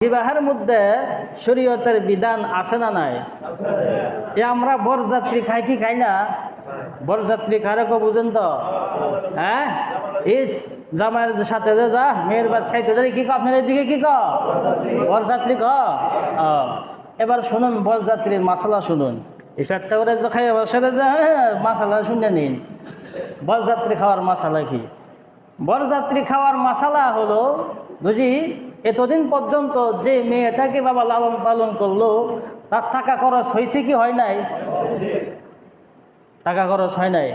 বিবাহের মধ্যে শরীয়তের বিধান আছে না নাই? এ আমরা বরযাত্রী খাই কি খাই না? বরযাত্রী কারে কো বুঝেন তো? হ্যাঁ, এই জামাইয়ের সাথে যে যা মেয়ের বাদ খাইতে ধরে কি আপনার এদিকে কি বরযাত্রী এবার শুনুন বরযাত্রীর মশালা শুনুন। ইফেক্টটা করে যে খাই বসে যে মশালা শুনে নিন। বরযাত্রী খাওয়ার মশালা কি? বরযাত্রী খাওয়ার মশালা হলো বুঝি এতদিন পর্যন্ত যে মেয়েটাকে বাবা লালন পালন করলো তার টাকা খরচ হয়েছে কি হয় নাই? টাকা খরচ হয় নাই।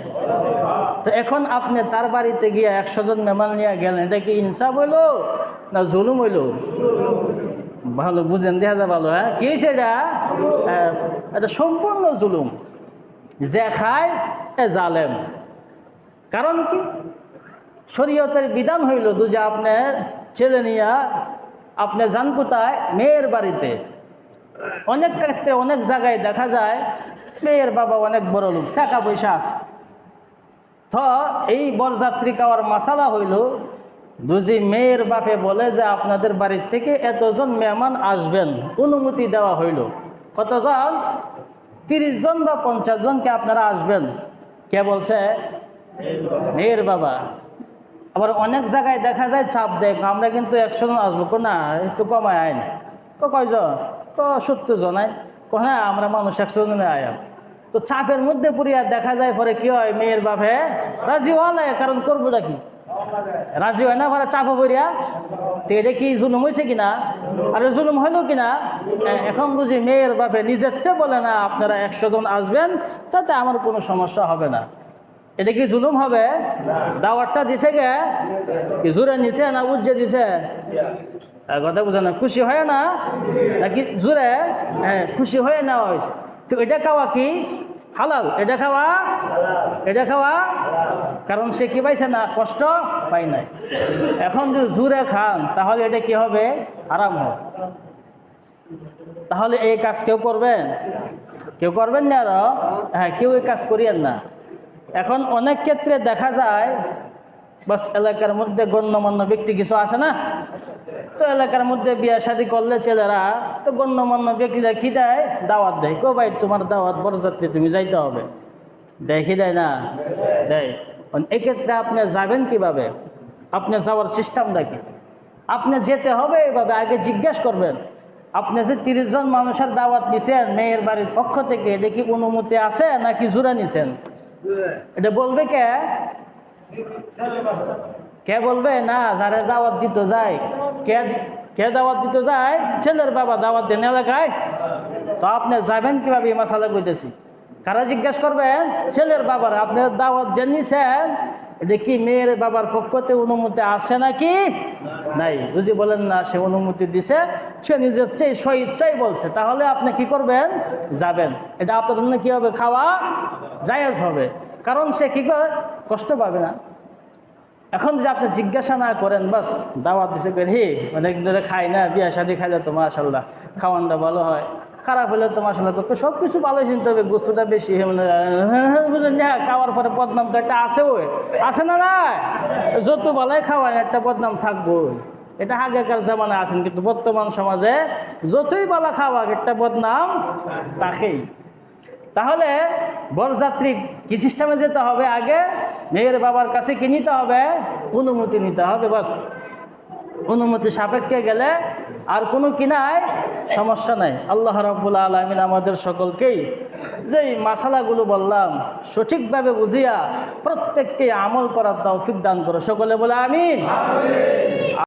তো এখন আপনি তার বাড়িতে গিয়ে 100 জন মেহমান নিয়ে গেলেন, এটা কি ইনসাফ হইল না জুলুম হইল? ভালো বুঝেন, দেখা যায় ভালো। হ্যাঁ, কি হয়েছে এটা? এটা সম্পূর্ণ জুলুম। যে খায় এ জালেম। কারণ কি? শরীয়তের বিধান হইল যে আপনি ছেলে নিয়ে আপনি যান কোথায়? মেয়ের বাড়িতে। অনেক ক্ষেত্রে অনেক জায়গায় দেখা যায় মেয়ের বাবা অনেক বড় লোক, টাকা পয়সা আছে। তো এই বরযাত্রী খাওয়ার মশালা হইল দুজি মেয়ের বাপে বলে যে আপনাদের বাড়ির থেকে এতজন মেহমান আসবেন, অনুমতি দেওয়া হইল। কতজন? 30 জন বা 50 জনকে আপনারা আসবেন। কে বলছে? মেয়ের বাবা। আবার অনেক জায়গায় দেখা যায় চাপ দেয়, আমরা কিন্তু 100 জন আসবো না, একটু কমায় আইন। কয়জন? 70 জন আইন। হ্যাঁ, আমরা মানুষ 100 জনে আয়। তো চাপের মধ্যে পড়িয়া দেখা যায় পরে কি হয়, মেয়ের বাপে রাজি হওয়া, কারণ করবো নাকি রাজি হয় না, পরে চাপে পড়িয়া। তো এটা কি জুলুম হয়েছে কিনা? আর জুলুম হইল কিনা? এখন বুঝি মেয়ের বাপে নিজেরতে বলে না আপনারা 100 জন আসবেন, তাতে আমার কোনো সমস্যা হবে না। এটা কি জুলুম হবে? দাওয়াতটা দিছে কে? জোরে নিছে না উজ্জে দিছে? কথা বুঝে না। খুশি হয় না নাকি জোরে? হ্যাঁ, খুশি হয়ে নেওয়া হয়েছে। তো এটা খাওয়া কি হালাল? এটা খাওয়া কারণ সে কি পাইছে না, কষ্ট পাই নাই। এখন যদি জোরে খান তাহলে এটা কি হবে? হারাম হবে। তাহলে এই কাজ কেউ করবেন? কেউ করবেন না। আরো হ্যাঁ, কেউ এই কাজ করিয়েন না। এখন অনেক ক্ষেত্রে দেখা যায় বাস এলাকার মধ্যে গণ্যমান্য ব্যক্তি কিছু আছে না, তো এলাকার মধ্যে বিয়ে শাদী করলে ছেলেরা তো গণ্যমান্য ব্যক্তিরা কি দেয়? দাওয়াত দেয়। কো ভাই তোমার দাওয়াত, বরযাত্রী তুমি যাইতে হবে। দেয় কি দেয় না? দেয়। এক্ষেত্রে আপনি যাবেন কিভাবে? আপনি যাওয়ার সিস্টেমটা কি? আপনি যেতে হবে এভাবে, আগে জিজ্ঞেস করবেন আপনি যে 30 জন মানুষের দাওয়াত নিছেন মেয়ের বাড়ির পক্ষ থেকে, এটা কি অনুমতি আছে নাকি জোড়া নিছেন? এটা বলবে কে? কে বলবে? না, যারা দাওয়াত দিতে যায়। কে দাওয়াত দিতে যায়? ছেলের বাবা দাওয়াত দেন এলাকায়। তো আপনি যাবেন কিভাবে? এই মাসালা কইতেছি। কারা জিজ্ঞেস করবেন? ছেলের বাবার। আপনার দাওয়াত যে নিছেন এটা কি মেয়ের বাবার পক্ষতে অনুমতি আছে নাকি নাই? বুঝি বলেন না, সে অনুমতি দিছে, সে নিজের স্বইচ্ছাই বলছে, তাহলে আপনি কি করবেন? যাবেন। এটা আপনার জন্য কি হবে? খাওয়া জায়েজ হবে, কারণ সে কি করে কষ্ট পাবে না। এখন যদি আপনি জিজ্ঞাসা না করেন, বাস দাওয়াত দিছে হে অনেক ধরে খাই না, বিয়া শাদি খাইলে তো মাশাআল্লাহ খাওয়ানটা ভালো হয়, খারাপ হলে তো মাশাআল্লাহ সব কিছু ভালো, চিনতে হবে গোস্তটা বেশি বুঝলেন না। খাওয়ার পরে বদনাম তো একটা আছে না? না, যত ভালোই খাওয়ায় একটা বদনাম থাকবো। এটা আগেকার জামানায় আছেন, কিন্তু বর্তমান সমাজে যতই ভালো খাওয়া একটা বদনাম তাকেই। তাহলে বরযাত্রী কি সিস্টেমে যেতে হবে? আগে মেয়ের বাবার কাছে কি নিতে হবে? অনুমতি নিতে হবে। বাস অনুমতি সাপেক্ষে গেলে আর কোনো কিনায় সমস্যা নাই। আল্লাহ রাব্বুল আলামিন আমাদের সকলকেই যেই মাসালাগুলো বললাম সঠিকভাবে বুঝিয়া প্রত্যেককে আমল করার তৌফিক দান করো। সকলে বলে আমিন।